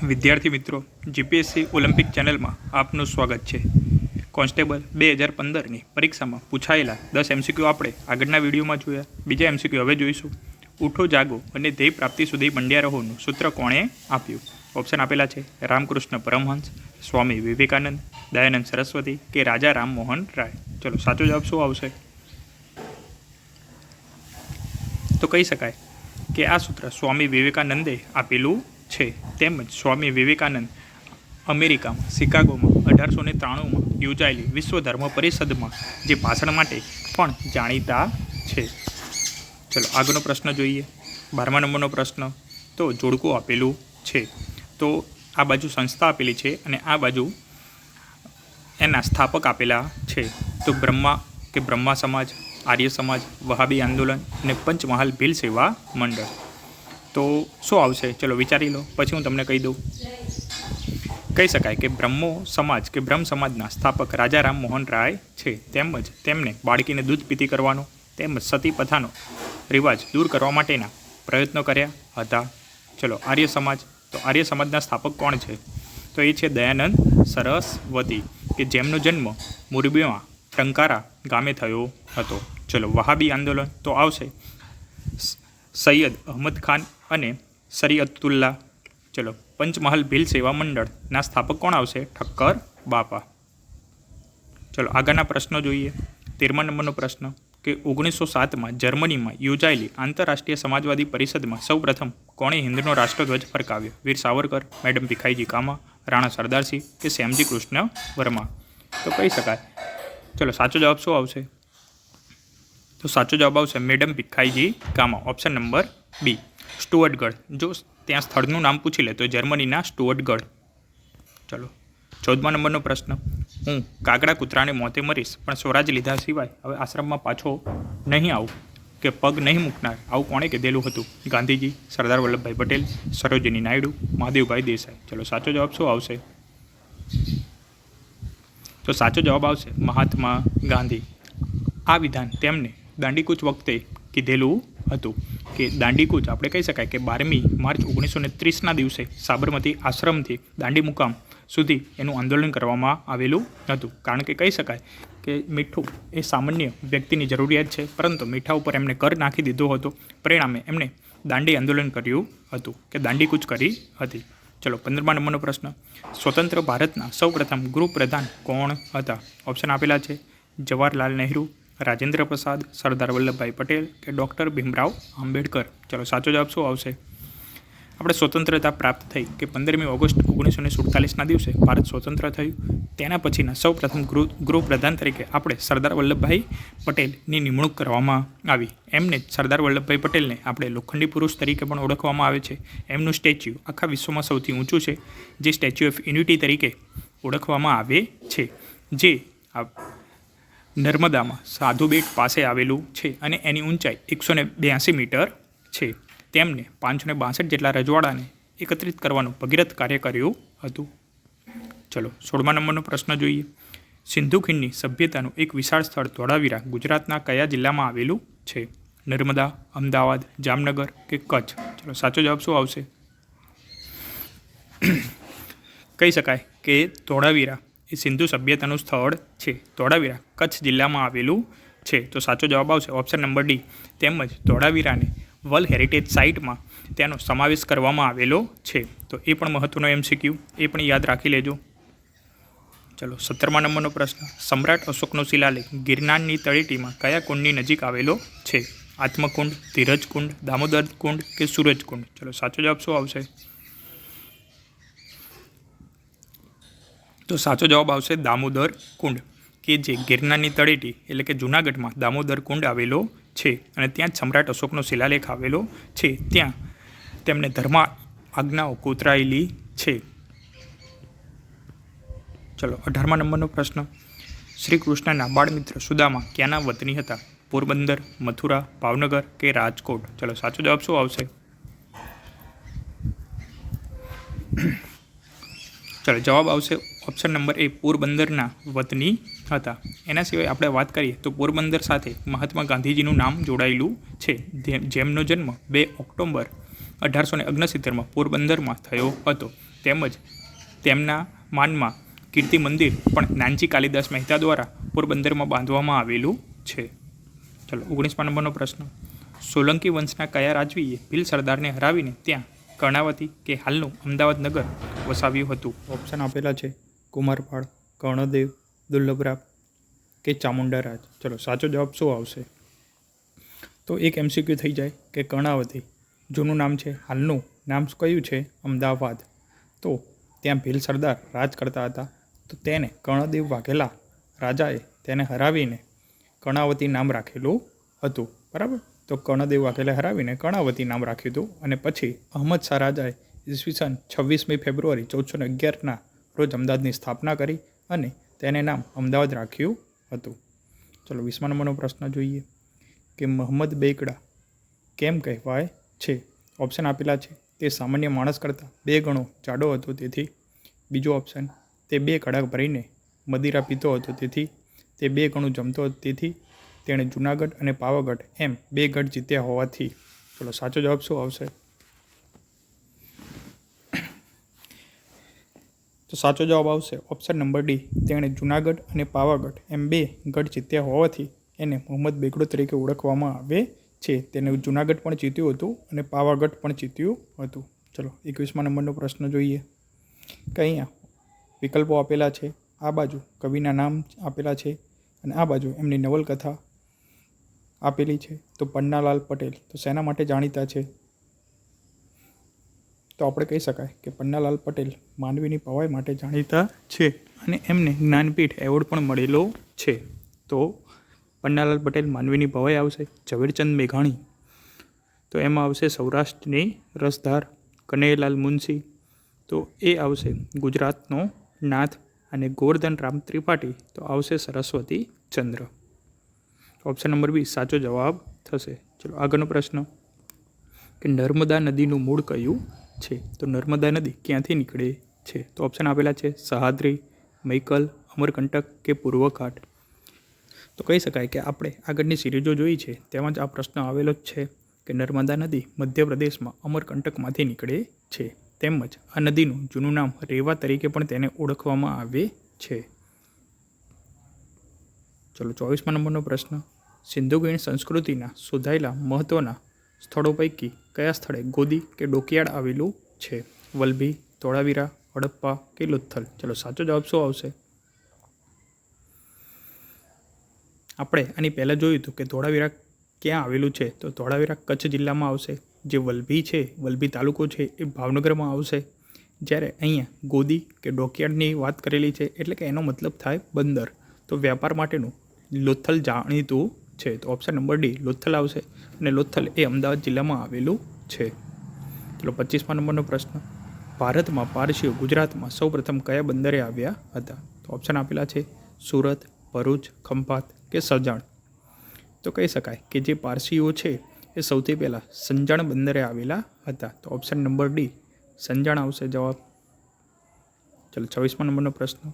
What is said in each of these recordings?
વિદ્યાર્થી મિત્રો, GPSC Olympic ચેનલમાં આપનું સ્વાગત છે. કોન્સ્ટેબલ 2015ની પરીક્ષામાં પૂછાયેલા 10 એમસીક્યુ આપણે આગળના વિડીયોમાં જોયા. બીજા એમસીક્યુ હવે જોઈશું. ઉઠો જાગો અને ધ્યેય પ્રાપ્તિ સુધી મંડ્યા રહોનું સૂત્ર કોણે આપ્યું? ઓપ્શન આપેલા છે રામકૃષ્ણ પરમહંસ, સ્વામી વિવેકાનંદ, દયાનંદ સરસ્વતી કે રાજા રામમોહન રાય. ચલો, સાચો જવાબ શું આવશે? તો કહી શકાય કે આ સૂત્ર સ્વામી વિવેકાનંદે આપેલું છે. તેમજ સ્વામી વિવેકાનંદ અમેરિકામાં શિકાગોમાં 1893માં યોજાયેલી વિશ્વ ધર્મ પરિષદમાં જે ભાષણ માટે પણ જાણીતા છે. ચલો, આગળનો પ્રશ્ન જોઈએ. 12મા નંબરનો પ્રશ્ન. તો જોડકું આપેલું છે. તો આ બાજુ સંસ્થા આપેલી છે અને આ બાજુ એના સ્થાપક આપેલા છે. તો બ્રહ્મા સમાજ, આર્ય સમાજ, વહાબી આંદોલન અને પંચમહાલ ભીલ સેવા મંડળ. તો શું આવશે? ચલો વિચારી લો, પછી હું તમને કહી દઉં. કહી શકાય કે બ્રહ્મ સમાજના સ્થાપક રાજા રામમોહન રાય છે. તેમજ તેમને બાળકીને દૂધ પીતી કરવાનો તેમજ સતી પ્રથાનો રિવાજ દૂર કરવા માટેના પ્રયત્નો કર્યા હતા. ચલો, આર્ય સમાજ. તો આર્ય સમાજના સ્થાપક કોણ છે? તો એ છે દયાનંદ સરસ્વતી, કે જેમનો જન્મ મોરબીમાં ટંકારા ગામે થયો હતો. ચલો, વહાબી આંદોલન. તો આવશે સૈયદ અહમદ ખાન અને શરીઅતુલ્લાહ. ચલો, પંચમહાલ ભીલ સેવા મંડળના સ્થાપક કોણ આવશે? ઠક્કર બાપા. ચલો, આગળના પ્રશ્નો જોઈએ. 13મા નંબરનો પ્રશ્ન કે 1907માં જર્મનીમાં યોજાયેલી આંતરરાષ્ટ્રીય સમાજવાદી પરિષદમાં સૌપ્રથમ કોણે હિન્દનો રાષ્ટ્રધ્વજ ફરકાવ્યો? વીર સાવરકર, મેડમ ભીખાઈજી કામા, રાણા સરદારસિંહ કે શ્યામજી કૃષ્ણ વર્મા. તો કહી શકાય. ચલો, સાચો જવાબ શું આવશે? તો સાચો જવાબ આવશે madam Bhikaiji Cama. Option number B, Stuartgarh. જો ત્યાં સ્થળનું નામ પૂછી લે તો જર્મનીના સ્ટુઅર્ટગઢ. ચલો, 14મા નંબરનો પ્રશ્ન. હું કાગડા કૂતરાને મોતે મરીશ પણ સ્વરાજ લીધા સિવાય હવે આશ્રમમાં પાછો નહીં આવું કે પગ નહીં મૂકનાર, આવું કોણે કીધેલું હતું? ગાંધીજી, સરદાર વલ્લભભાઈ પટેલ, સરોજિની નાયડુ, મહાદેવભાઈ દેસાઈ. ચલો, સાચો જવાબ શું આવશે? તો સાચો જવાબ આવશે મહાત્મા ગાંધી. આ વિધાન તેમને દાંડીકૂચ વખતે કીધેલું હતું. કે દાંડીકૂચ આપણે કહી શકાય કે 12મી માર્ચ 1930ના દિવસે સાબરમતી આશ્રમથી દાંડી મુકામ સુધી એનું આંદોલન કરવામાં આવેલું હતું. કારણ કે કહી શકાય કે મીઠું એ સામાન્ય વ્યક્તિની જરૂરિયાત છે, પરંતુ મીઠા ઉપર એમને કર નાખી દીધો હતો. પરિણામે એમણે દાંડી આંદોલન કર્યું હતું, કે દાંડીકૂચ કરી હતી. ચલો, 15મા નંબરનો પ્રશ્ન. સ્વતંત્ર ભારતના સૌપ્રથમ ગૃહપ્રધાન કોણ હતા? ઓપ્શન આપેલા છે જવાહરલાલ નહેરુ, રાજેન્દ્ર પ્રસાદ, સરદાર વલ્લભભાઈ પટેલ કે ડૉક્ટર ભીમરાવ આંબેડકર. ચલો, સાચો જવાબ શું આવશે? આપણે સ્વતંત્રતા પ્રાપ્ત થઈ કે 15મી ઓગસ્ટ 1947ના દિવસે ભારત સ્વતંત્ર થયું. તેના પછીના સૌપ્રથમ ગૃહપ્રધાન તરીકે આપણે સરદાર વલ્લભભાઈ પટેલની નિમણૂક કરવામાં આવી. એમને સરદાર વલ્લભભાઈ પટેલને આપણે લોખંડી પુરુષ તરીકે પણ ઓળખવામાં આવે છે. એમનું સ્ટેચ્યુ આખા વિશ્વમાં સૌથી ઊંચું છે, જે સ્ટેચ્યુ ઓફ યુનિટી તરીકે ઓળખવામાં આવે છે, જે નર્મદામાં સાધુ બેટ પાસે આવેલું છે અને એની ઊંચાઈ 182 મીટર છે. તેમને 562 જેટલા રજવાડાને એકત્રિત કરવાનું ભગીરથ કાર્ય કર્યું હતું. ચલો, 16મા નંબરનો પ્રશ્ન જોઈએ. સિંધુ ખીણની સભ્યતાનું એક વિશાળ સ્થળ ધોળાવીરા ગુજરાતના કયા જિલ્લામાં આવેલું છે? નર્મદા, અમદાવાદ, જામનગર કે કચ્છ. ચલો, સાચો જવાબ શું આવશે? કહી શકાય કે ધોળાવીરા એ સિંધુ સભ્યતાનું સ્થળ છે. ધોળાવીરા કચ્છ જિલ્લામાં આવેલું છે. તો સાચો જવાબ આવશે ઓપ્શન નંબર ડી. તેમજ ધોળાવીરાને વર્લ્ડ હેરિટેજ સાઇટમાં તેનો સમાવેશ કરવામાં આવેલો છે. તો એ પણ મહત્વનો એમસીક્યુ, એ પણ યાદ રાખી લેજો. ચલો, 17મા નંબરનો પ્રશ્ન. સમ્રાટ અશોકનો શિલાલેખ ગિરનારની તળેટીમાં કયા કુંડની નજીક આવેલો છે? આત્મકુંડ, ધીરજ કુંડ, દામોદર કુંડ કે સૂરજ કુંડ. ચલો, સાચો જવાબ શું આવશે? તો સાચો જવાબ આવશે દામોદર કુંડ, કે જે ગિરનારની તળેટી એટલે કે જૂનાગઢમાં દામોદર કુંડ આવેલો છે અને ત્યાં જ સમ્રાટ અશોકનો શિલાલેખ આવેલો છે. ત્યાં તેમને ધર્મ આજ્ઞાઓ કોતરાયેલી છે. ચલો, 18મા નંબરનો પ્રશ્ન. શ્રી કૃષ્ણના બાળમિત્ર સુદામા ક્યાંના વતની હતા? પોરબંદર, મથુરા, ભાવનગર કે રાજકોટ. ચલો, સાચો જવાબ શું આવશે? ચલો, જવાબ આવશે ઓપ્શન નંબર એ, પોરબંદરના વતની હતા. એના સિવાય આપણે વાત કરીએ તો પોરબંદર સાથે મહાત્મા ગાંધીજીનું નામ જોડાયેલું છે, જેમનો જન્મ 2 ઓક્ટોબર 1869માં પોરબંદરમાં થયો હતો. તેમજ તેમના માનમાં કીર્તિ મંદિર પણ નાનજી કાલિદાસ મહેતા દ્વારા પોરબંદરમાં બાંધવામાં આવેલું છે. ચલો 19મા નંબરનો પ્રશ્ન. સોલંકી વંશના કયા રાજવીએ ભીલ સરદારને હરાવીને ત્યાં કર્ણાવતી કે હાલનું અમદાવાદ નગર વસાવ્યું હતું? ઓપ્શન આપેલા છે કુમારપાળ, કર્ણદેવ, દુર્લભરાવ કે ચામુંડારાજ. ચલો સાચો જવાબ શું આવશે? તો એક MCQ થઈ જાય કે કર્ણાવતી જૂનું નામ છે, હાલનું નામ કયું છે? અમદાવાદ. તો ત્યાં ભીલ સરદાર રાજ કરતા હતા, તો તેને કર્ણદેવ વાઘેલા રાજાએ તેને હરાવીને કર્ણાવતી નામ રાખેલું હતું. બરાબર. તો કર્ણદેવ વાઘેલા હરાવીને કર્ણાવતી નામ રાખ્યું હતું અને પછી અહમદ શાહ રાજાએ ઈસવીસન 26મી ફેબ્રુઆરી 1411ના રોજ અમદાવાદની સ્થાપના કરી અને તેને નામ અમદાવાદ રાખ્યું હતું. ચલો 20મા નંબરનો પ્રશ્ન જોઈએ કે મહમ્મદ બેગડા કેમ કહેવાય છે? ઓપ્શન આપેલા છે તે સામાન્ય માણસ કરતાં 2 ગણો જાડો હતો તેથી. બીજો ઓપ્શન તે 2 કડાક ભરીને મદિરા પીતો હતો તેથી. તે 2 ગણું જમતો હતો તેથી. તેણે જૂનાગઢ અને પાવાગઢ એમ 2 ગઢ જીત્યા હોવાથી. ચલો સાચો જવાબ શું આવશે? તો સાચો જવાબ આવશે ઓપ્શન નંબર ડી. તેણે જૂનાગઢ અને પાવાગઢ એમ 2 ગઢ જીત્યા હોવાથી એને મોહમ્મદ બેગડો તરીકે ઓળખવામાં આવે છે. તેને જૂનાગઢ પણ જીત્યું હતું અને પાવાગઢ પણ જીત્યું હતું. ચલો 21મા નંબરનો પ્રશ્ન જોઈએ કે અહીંયા વિકલ્પો આપેલા છે. આ બાજુ કવિના નામ આપેલા છે અને આ બાજુ એમની નવલકથા આપેલી છે. તો પન્નાલાલ પટેલ તો શેના માટે જાણીતા છે? તો આપણે કહી શકાય કે પન્નાલાલ પટેલ માનવીની ભવાઈ માટે જાણીતા છે અને એમને જ્ઞાનપીઠ એવોર્ડ પણ મળેલો છે. તો પન્નાલાલ પટેલ માનવીની ભવાઈ આવશે. ઝવેરચંદ મેઘાણી તો એમાં આવશે સૌરાષ્ટ્રની રસધાર. કનૈયાલાલ મુનશી તો એ આવશે ગુજરાતનો નાથ. અને ગોવર્ધન રામ ત્રિપાઠી તો આવશે સરસ્વતી ચંદ્ર. ઓપ્શન નંબર બી સાચો જવાબ થશે. ચલો આગળનો પ્રશ્ન કે નર્મદા નદીનું મૂળ કયું છે? તો નર્મદા નદી ક્યાંથી નીકળે છે? તો ઓપ્શન આપેલા છે સહાદ્રી, મૈકલ, અમરકંટક કે પૂર્વઘાટ. તો કહી શકાય કે આપણે આગળની સિરીઝો જોઈ છે તેમાં જ આ પ્રશ્ન આવેલો જ છે કે નર્મદા નદી મધ્યપ્રદેશમાં અમરકંટકમાંથી નીકળે છે. તેમજ આ નદીનું જૂનું નામ રેવા તરીકે પણ તેને ઓળખવામાં આવે છે. ચલો 24મા નંબરનો પ્રશ્ન. સિંધુકીણ સંસ્કૃતિના શોધાયેલા મહત્ત્વના સ્થળો પૈકી કયા સ્થળે ગોદી કે ડોકિયાળ આવેલું છે? વલભી, ધોળાવીરા, હડપ્પા કે લોથલ. ચલો સાચો જવાબ શું આવશે? આપણે આની પહેલાં જોયું હતું કે ધોળાવીરા ક્યાં આવેલું છે? તો ધોળાવીરા કચ્છ જિલ્લામાં આવશે. જે વલભી છે, વલભી તાલુકો છે એ ભાવનગરમાં આવશે. જ્યારે અહીંયા ગોદી કે ડોકિયાળની વાત કરેલી છે એટલે કે એનો મતલબ થાય બંદર. તો વ્યાપાર માટેનું લોથલ જાણીતું છે. તો ઓપ્શન નંબર ડી લોથલ આવશે અને લોથલ એ અમદાવાદ જિલ્લામાં આવેલું છે. ચલો 25મા નંબરનો પ્રશ્ન. ભારતમાં પારસીઓ ગુજરાતમાં સૌપ્રથમ કયા બંદરે આવ્યા હતા? તો ઓપ્શન આપેલા છે સુરત, ભરૂચ, ખંભાત કે સજાણ. તો કહી શકાય કે જે પારસીઓ છે એ સૌથી પહેલાં સંજાણ બંદરે આવેલા હતા. તો ઓપ્શન નંબર ડી સંજાણ આવશે જવાબ. ચલો 26મા નંબરનો પ્રશ્ન.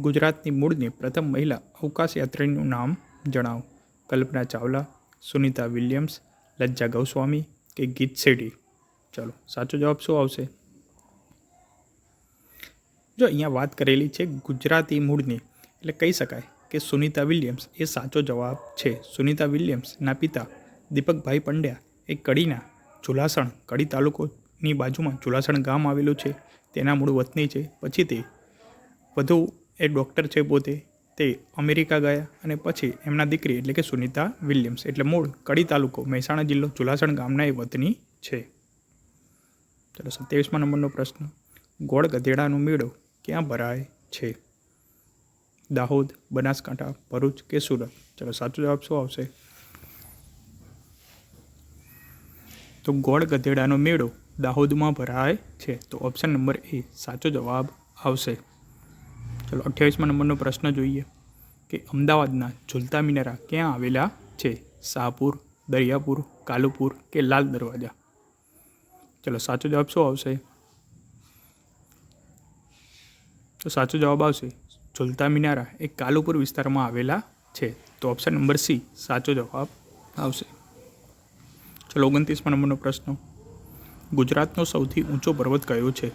ગુજરાતની મૂળની પ્રથમ મહિલા અવકાશ યાત્રીનું નામ જણાવો. કલ્પના ચાવલા, સુનિતા વિલિયમ્સ, લજ્જા ગોસ્વામી કે ગીત શેઠી. ચલો સાચો જવાબ શું આવશે? જો અહીંયા વાત કરેલી છે ગુજરાતી મૂળની એટલે કહી શકાય કે સુનિતા વિલિયમ્સ એ સાચો જવાબ છે. સુનિતા વિલિયમ્સના પિતા દીપકભાઈ પંડ્યા એ કડીના ઝુલાસણ, કડી તાલુકોની બાજુમાં ઝુલાસણ ગામ આવેલું છે. તેના મૂળ વતની છે. પછી તે વધુ એ ડૉક્ટર છે પોતે. તે અમેરિકા ગયા અને પછી એમના દીકરી એટલે કે સુનિતા વિલિયમ્સ એટલે મૂળ કડી તાલુકો, મહેસાણા જિલ્લો, ઝુલાસણ ગામના એ વતની છે. ચલો 27મા નંબરનો પ્રશ્ન. ગોળ ગધેડાનો મેળો ક્યાં ભરાય છે? દાહોદ, બનાસકાંઠા, ભરૂચ કે સુરત. ચલો સાચો જવાબ શું આવશે? તો ગોળ ગધેડાનો મેળો દાહોદમાં ભરાય છે. તો ઓપ્શન નંબર એ સાચો જવાબ આવશે. ચલો 28મા નંબરનો પ્રશ્ન જોઈએ કે અમદાવાદના ઝૂલતા મિનારા ક્યાં આવેલા છે? શાહપુર, દરિયાપુર, કાલુપુર કે લાલ દરવાજા. ચલો સાચો જવાબ શું આવશે? તો સાચો જવાબ આવશે ઝૂલતા મિનારા એ કાલુપુર વિસ્તારમાં આવેલા છે. તો ઓપ્શન નંબર સી સાચો જવાબ આવશે. ચલો 29મા નંબરનો પ્રશ્ન. ગુજરાતનો સૌથી ઊંચો પર્વત કયો છે?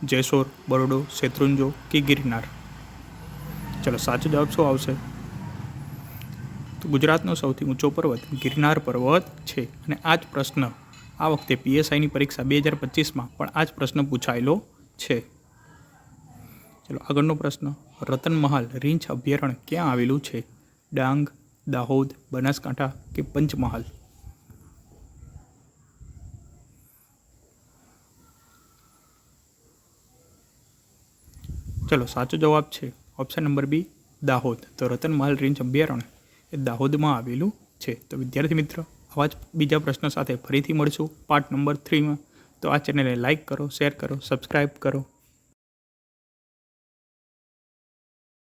જેસોર, બરોડો, શેત્રુંજો કે ગિરનાર? ચલો સાચો જવાબ શું આવશે? તો ગુજરાતનો સૌથી ઊંચો પર્વત ગિરનાર પર્વત છે. અને આ જ પ્રશ્ન આ વખતે પીએસઆઈની પરીક્ષા 2025માં પણ આ જ પ્રશ્ન પૂછાયેલો છે. ચલો આગળનો પ્રશ્ન, રતનમહાલ રીંછ અભયારણ્ય ક્યાં આવેલું છે? ડાંગ, દાહોદ, બનાસકાંઠા કે પંચમહાલ? ચલો સાચો જવાબ છે ઓપ્શન નંબર બી, દાહોદ. તો રતનમહાલ રીંછ અભયારણ્ય એ દાહોદમાં આવેલું છે. તો વિદ્યાર્થી મિત્ર, આવા જ બીજા પ્રશ્નો સાથે ફરીથી મળશું પાર્ટ નંબર 3માં. તો આ ચેનલને લાઇક કરો, શેર કરો, સબસ્ક્રાઈબ કરો.